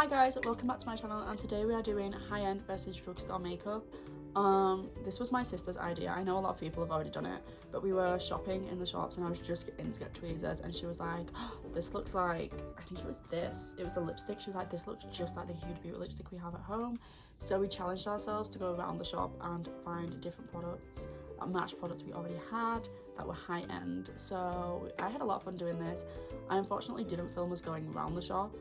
Hi guys, welcome back to my channel, and today we are doing high-end versus drugstore makeup. This was my sister's idea. I know a lot of people have already done it, but we were shopping in the shops and I was just in to get tweezers and she was like, oh, this looks like, I think it was the lipstick. She was like, this looks just like the Huda Beauty lipstick we have at home. So we challenged ourselves to go around the shop and find different products that matched products we already had that were high-end. So I had a lot of fun doing this. I unfortunately didn't film us going around the shop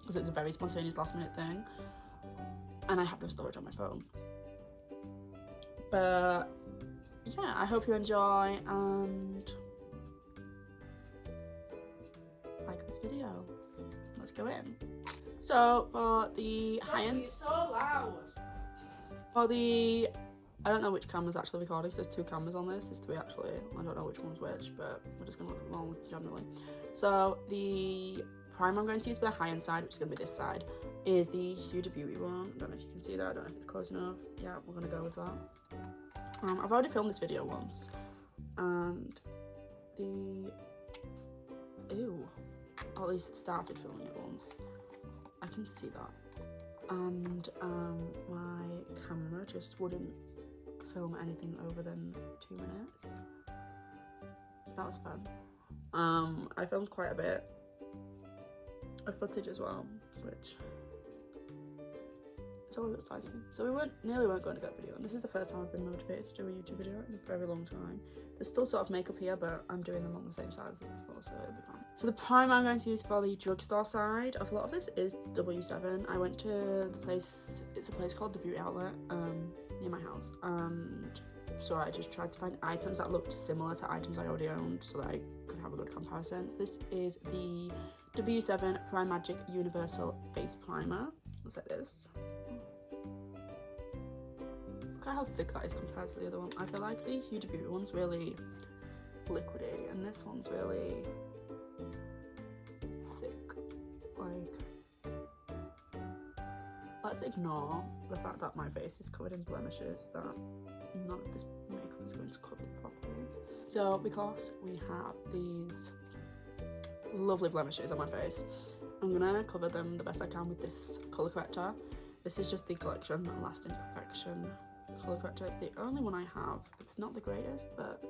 because it was a very spontaneous last-minute thing and I have no storage on my phone. But yeah, I hope you enjoy and like this video. Let's go in. So for the high-end, You're so loud. for the, I don't know which camera's actually recording. There's two cameras on this. There's three actually. I don't know which one's which, but we're just gonna look at them all generally. So the primer I'm going to use for the high-end side, which is gonna be this side, is the Huda Beauty one. I don't know if you can see that. I don't know if it's close enough. Yeah, we're gonna go with that. I've already filmed this video once, and or at least started filming it once. I can see that, and my camera just wouldn't film anything over than 2 minutes. So that was fun. I filmed quite a bit of footage as well, which is always exciting. So we nearly weren't going to get a video, and this is the first time I've been motivated to do a YouTube video in a very long time. There's still sort of makeup here, but I'm doing them on the same sides as before, so it'll be fun. So the primer I'm going to use for the drugstore side of a lot of this is W7. I went to the place, it's a place called the Beauty Outlet near my house, and so I just tried to find items that looked similar to items I already owned so that I could have a good comparison. So this is the W7 Prime Magic Universal Face Primer. Looks like this. Look at how thick that is compared to the other one. I feel like the Huda Beauty one's really liquidy and this one's really thick. Like, let's ignore the fact that my face is covered in blemishes that none of this makeup is going to cover properly. So because we have these lovely blemishes on my face, I'm gonna cover them the best I can with this colour corrector. This is just the Collection Lasting Perfection colour corrector. It's the only one I have. It's not the greatest, but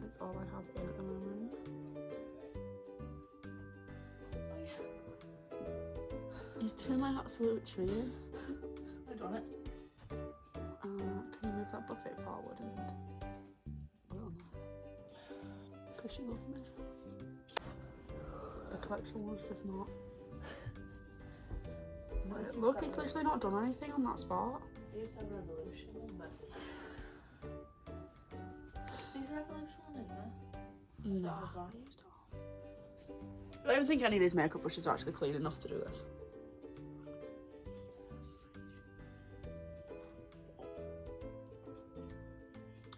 it's all I have in at the moment. He's doing my absolute treat. I done it. Can you move that buffet forward and put it on there? Because you love me. The Collection was just not. Look, it's literally not done anything on that spot. I used to have a Revolution one, but is Revolution one in there? No. I don't even think any of these makeup brushes are actually clean enough to do this.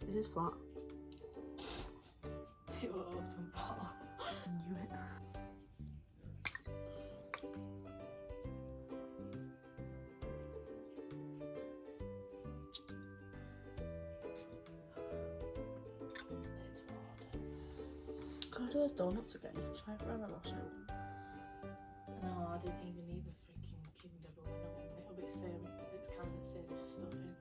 This is flat. It will open ball. I knew it. Go to those donuts again. You can try Forever Lash out. No, I didn't even need the freaking Kinder Bueno one. It'll be the same. It's kind of the same stuffing.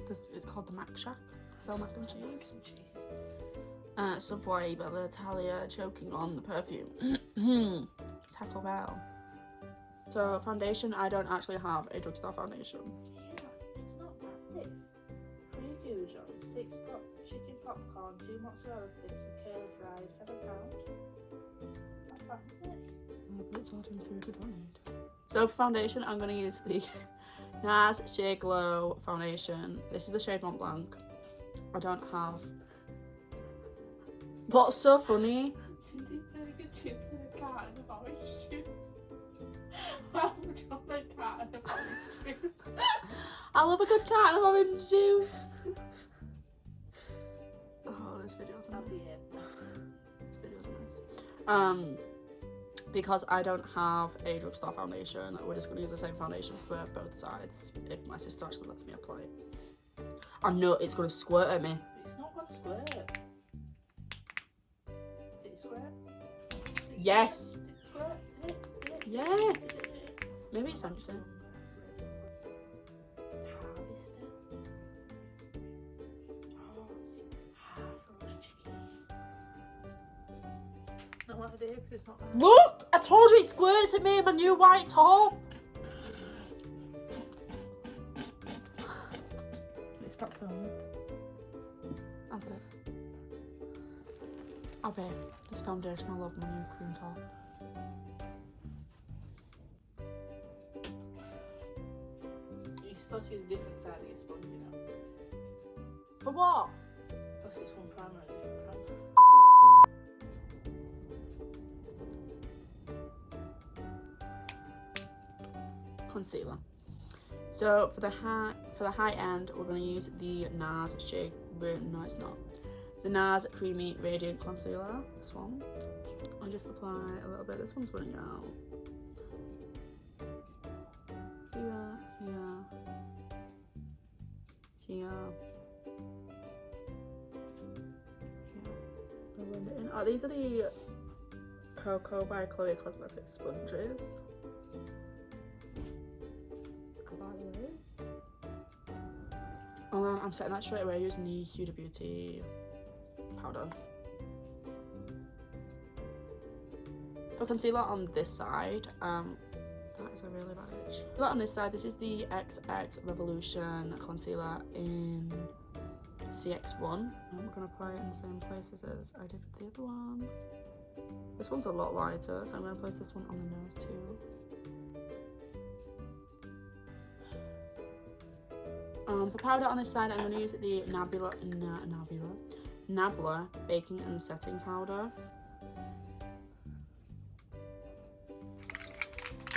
This it's called the Mac Shack. Sell mac and cheese. Cheese. Subway, Bella Italia, choking on the perfume. Taco Bell. So foundation, I don't actually have a drugstore foundation. Yeah, it's not bad. This 3 Dijon, 6 chicken popcorn, 2 mozzarella sticks, and curly fries, £7. Not bad, is it? Oh, but it's ordering food we don't need. So for foundation, I'm gonna use the NARS Sheer Glow foundation. This is the shade Mont Blanc. I don't have. What's so funny? Did they make a chips in a carton of orange juice? Why would you want a carton of orange juice? I love a good carton of orange juice. Oh, this video's a I'll mess. be it. This video's a mess. Because I don't have a drugstore foundation, we're just going to use the same foundation for both sides if my sister actually lets me apply it. I know it's going to squirt at me. It's not going to squirt. Did it squirt? Yes. Yeah. Maybe it's empty. Look! I told you it squirts at me in my new white top. It stops filming. That's it. I bet this foundation I love my new cream top. You're supposed to use a different side of your sponge, you know. For what? Because it's one primer and a different primer. Concealer. So for the high end, we're gonna use the NARS shade. No, it's not. The NARS Creamy Radiant Concealer. This one. I'll just apply a little bit. This one's running out. Here, here, I'll blend it in. Oh, these are the Cocoa by Chloe Cosmetics sponges. And then I'm setting that straight away using the Huda Beauty powder. For concealer on this side, that is a really bad itch. On this side, this is the XX Revolution concealer in CX1. And we're going to apply it in the same places as I did with the other one. This one's a lot lighter, so I'm going to place this one on the nose too. For powder on this side, I'm going to use the Nabla Baking and Setting Powder.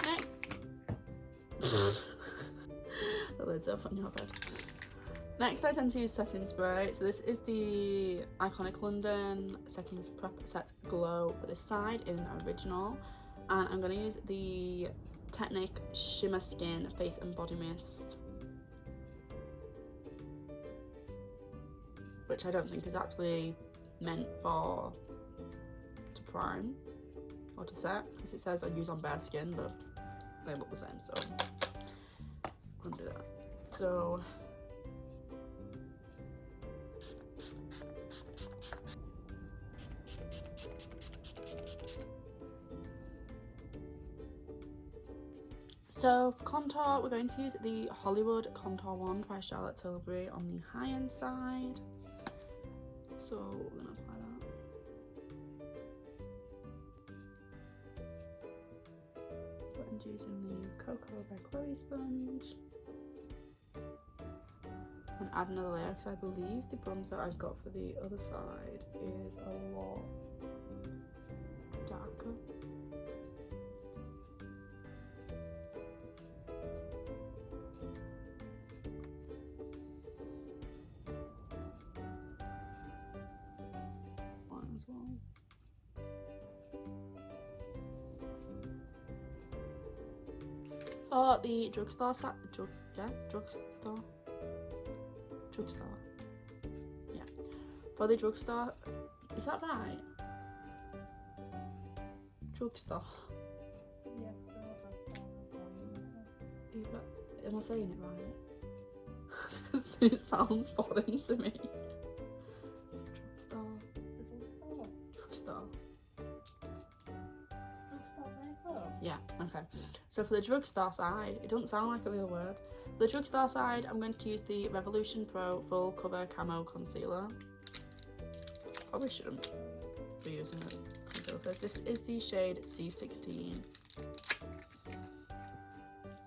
Next, the lid's up on your bed. Next, I tend to use setting spray. So this is the Iconic London Settings Prep Set Glow for this side in Original, and I'm going to use the Technic Shimmer Skin Face and Body Mist, which I don't think is actually meant to prime or to set, because it says I use on bare skin, but they look the same, so I'm gonna do that. So for contour, we're going to use the Hollywood Contour Wand by Charlotte Tilbury on the high end side. So we're going to apply that. And using the Cocoa by Chloe sponge. And add another layer, because I believe the bronzer I've got for the other side is a lot darker. As well. For the drugstore drugstore. Yeah. For the drugstore, is that right? Drugstore. Yeah. Am I saying it right? Because it sounds foreign to me. Drugstore. Yeah, okay. So for the drugstore side, it doesn't sound like a real word. For the drugstore side, I'm going to use the Revolution Pro Full Cover Camo Concealer. Probably shouldn't be using a concealer first. This is the shade C16.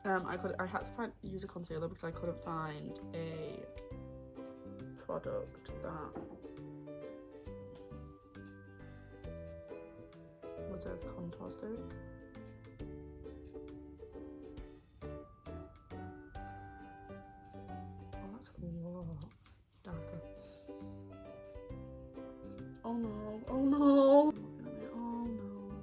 I had to use a concealer because I couldn't find a product that was a contour stick. Oh, that's a lot darker. Oh no, oh no. Oh no.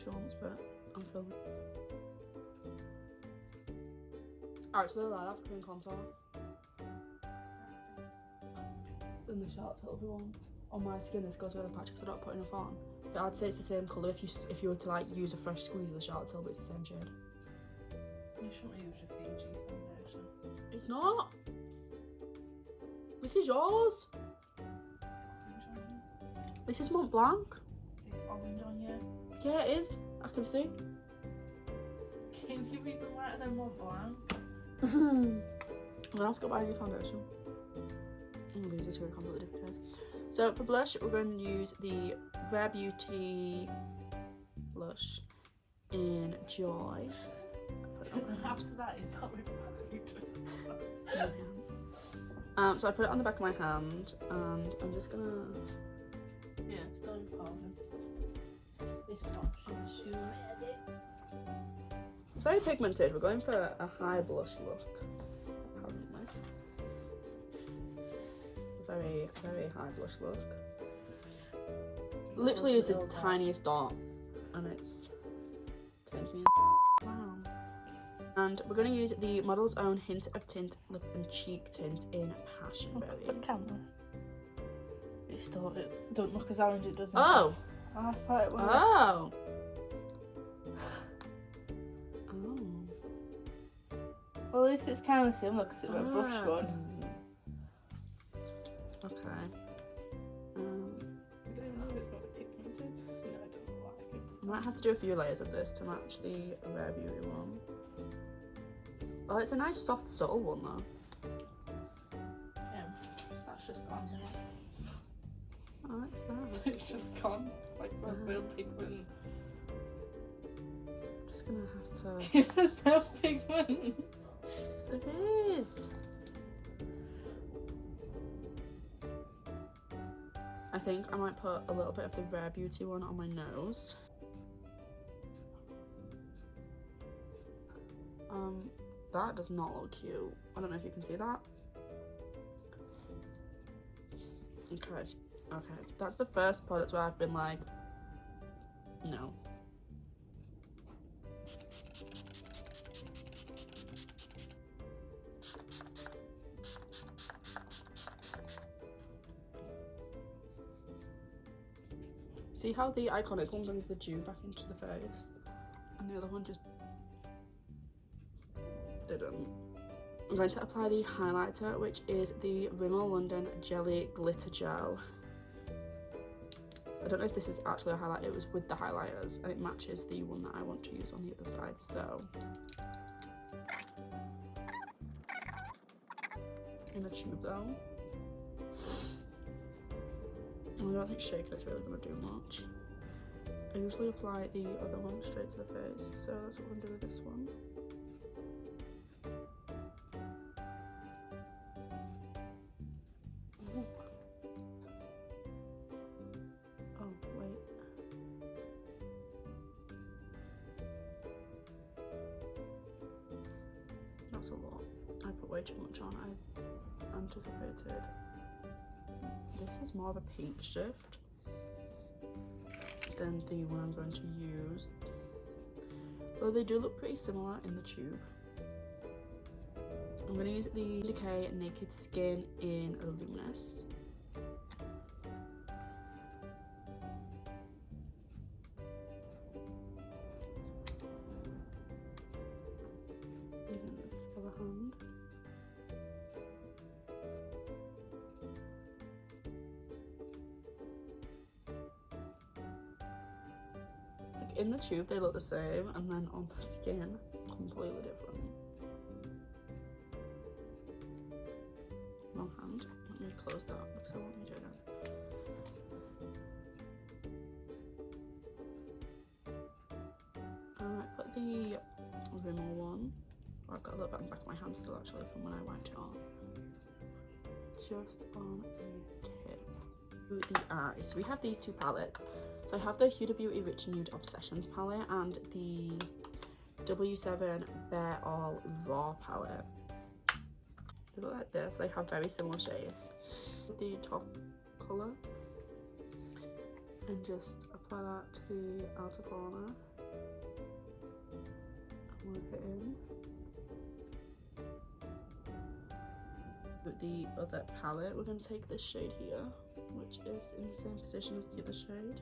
she wants, but I'm filming. Alright, so the lilac cream contour. Then the Charlotte Tilbury one. On my skin, this goes really patchy because I don't put enough on. But I'd say it's the same colour if you were to like use a fresh squeeze of the Charlotte Tilbury, it's the same shade. You shouldn't use your Fiji foundation. It's not. This is yours. This is Mont Blanc. It's orange on you. Yeah, it is. I can see. Can you even lighter than Mont Blanc? Well, let's go buy a new foundation. Oh, these are two completely different shades. So for blush, we're going to use the Rare Beauty blush in Joy. After that, it's not with So I put it on the back of my hand, and I'm just gonna. Yeah, still in powder. This powder. It's very pigmented. We're going for a high blush look, apparently. Very, very high blush look. Literally use the tiniest dot, and it's taking me. Wow. And we're going to use the Model's Own Hint of Tint Lip and Cheek Tint in Passion Berry. Put camera. It still don't look as orange as it does. Oh! I thought it was. Oh! Well, at least it's kind of similar because it's a brush one. Okay. I don't know if it's not pigmented. No, I don't like it. I might have to do a few layers of this to match the Rare Beauty one. Oh, it's a nice soft subtle one though. Yeah, that's just gone. Oh, it's that. It's just gone. Like the real pigment. I'm just gonna have to. There's no pigment. There is. I think I might put a little bit of the Rare Beauty one on my nose. That does not look cute. I don't know if you can see that. Okay, that's the first product where I've been like, no. See how the iconic one brings the dew back into the face, and the other one just didn't. I'm going to apply the highlighter, which is the Rimmel London Jelly Glitter Gel. I don't know if this is actually a highlight, it was with the highlighters, and it matches the one that I want to use on the other side, so. In a tube though. I don't think shaking is really going to do much. I usually apply the other one straight to the face, so that's what I'm going to do with this one. Oh, wait. That's a lot. I put way too much on. I anticipated. This is more of a pink shift than the one I'm going to use. Though they do look pretty similar in the tube. I'm going to use the Decay Naked Skin in Luminous. Even this other hand. In the tube they look the same, and then on the skin completely different. Wrong hand. Let me close that because I want you to do that. I might put the Rimmel one. I've got a little bit on the back of my hand still actually from when I wiped it off. Just on a tip. The eyes. We have these two palettes. So I have the Huda Beauty Rich Nude Obsessions palette and the W7 Bare All Raw palette. They look like this. They have very similar shades. The top colour, and just apply that to the outer corner. whip it in. With the other palette, we're going to take this shade here, which is in the same position as the other shade.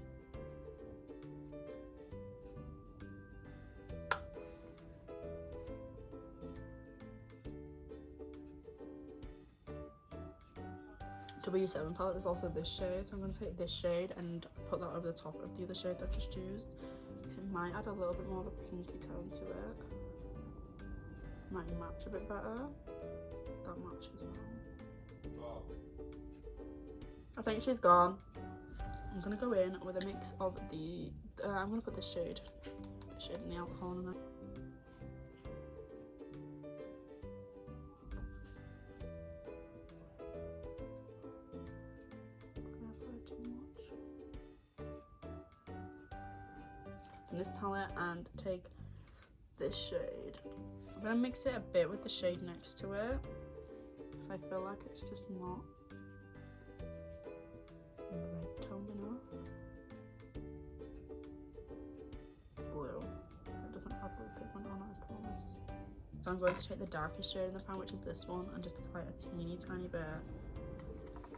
W7 palette, there's also this shade, so I'm going to take this shade and put that over the top of the other shade that I just used, because it might add a little bit more of a pinky tone to it. Might match a bit better. That matches now. I think she's gone. I'm going to go in with a mix of the, I'm going to put this shade in the outer corner now. This palette and take this shade. I'm gonna mix it a bit with the shade next to it because I feel like it's just not red toned enough. Blue. It doesn't have blue pigment on it, I promise. So I'm going to take the darkest shade in the pan, which is this one, and just apply a teeny tiny bit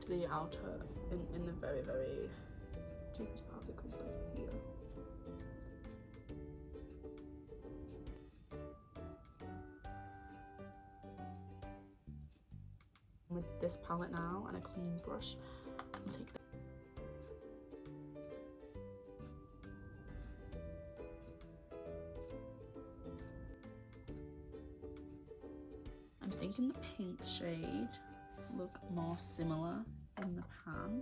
to the outer, in the very, very deepest part of the crease, like here. With this palette now and a clean brush, and take the I'm thinking the pink shade look more similar in the pan.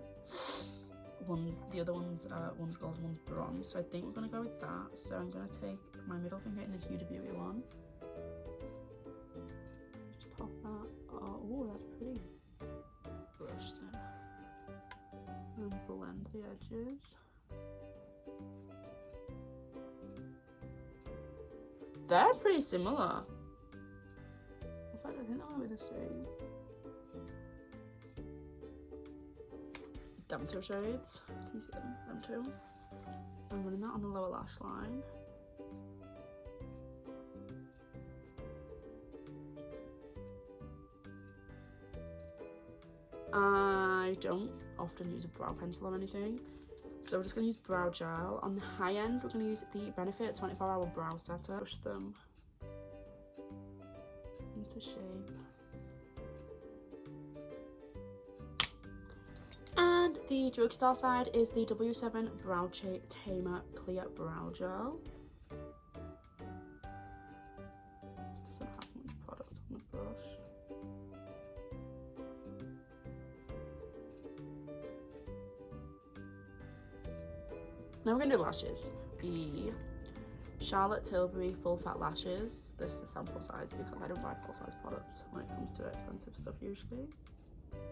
The other one's gold, one's bronze, so I think we're gonna go with that. So I'm gonna take my middle finger in the Huda Beauty one. Just pop that. Oh, that's pretty. Brush there. And blend the edges. They're pretty similar. In fact, I think they might be the same. Them two shades. Can you see them? Them two. I'm running that on the lower lash line. I don't often use a brow pencil or anything, so we're just going to use brow gel. On the high end, we're going to use the Benefit 24-hour brow setter. Push them into shape. And the Drugstore side is the W7 Brow Tamer Clear Brow Gel. This doesn't have much product on the brush. Now we're going to do lashes. The Charlotte Tilbury Full Fat Lashes. This is a sample size because I don't buy full size products when it comes to expensive stuff usually.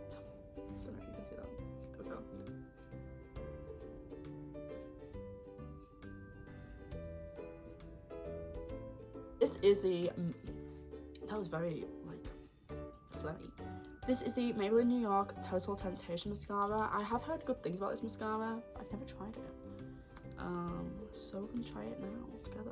Don't know if you can see that. There we go. This is the, that was very like phlegmy. This is the Maybelline New York Total Temptation Mascara. I have heard good things about this mascara. I've never tried it. So we're gonna try it now together.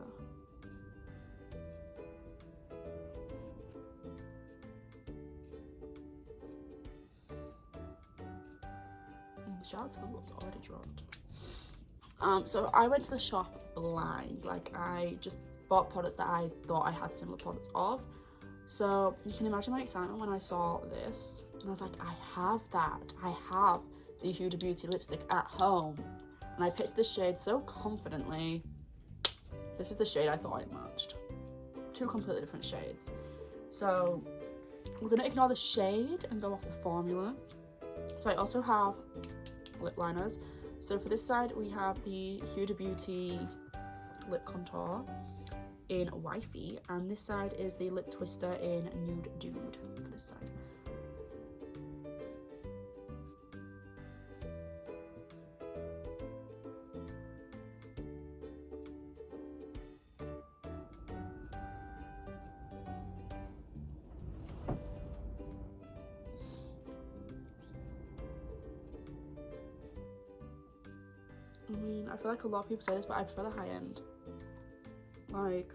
The Charlotte Tilbury's already dropped. So I went to the shop blind. Like, I just bought products that I thought I had similar products of. So you can imagine my excitement when I saw this. And I was like, I have that. I have the Huda Beauty lipstick at home. And I picked this shade so confidently. This is the shade I thought it matched. Two completely different shades. So we're gonna ignore the shade and go off the formula. So I also have lip liners. So for this side, we have the Huda Beauty lip contour in Wifey, and this side is the lip twister in Nude Dude for this side. I mean, I feel like a lot of people say this, but I prefer the high end. Like,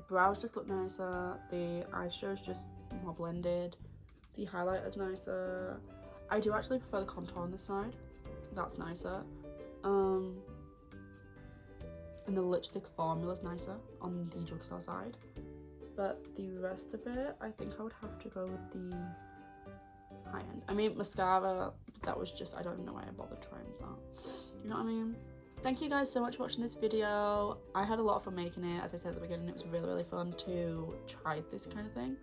brows just look nicer, the eyeshadows just more blended, the highlighter's nicer. I do actually prefer the contour on this side, that's nicer. And the lipstick formula's nicer on the Drugstore side. But the rest of it, I think I would have to go with the high end. I mean, mascara, that was just, I don't even know why I bothered trying that. You know what I mean? Thank you guys so much for watching this video. I had a lot of fun making it. As I said at the beginning, it was really fun to try this kind of thing.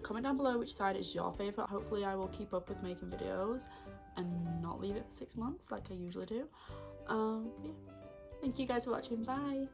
Comment down below which side is your favourite. Hopefully I will keep up with making videos and not leave it for 6 months like I usually do. Yeah. Thank you guys for watching. Bye.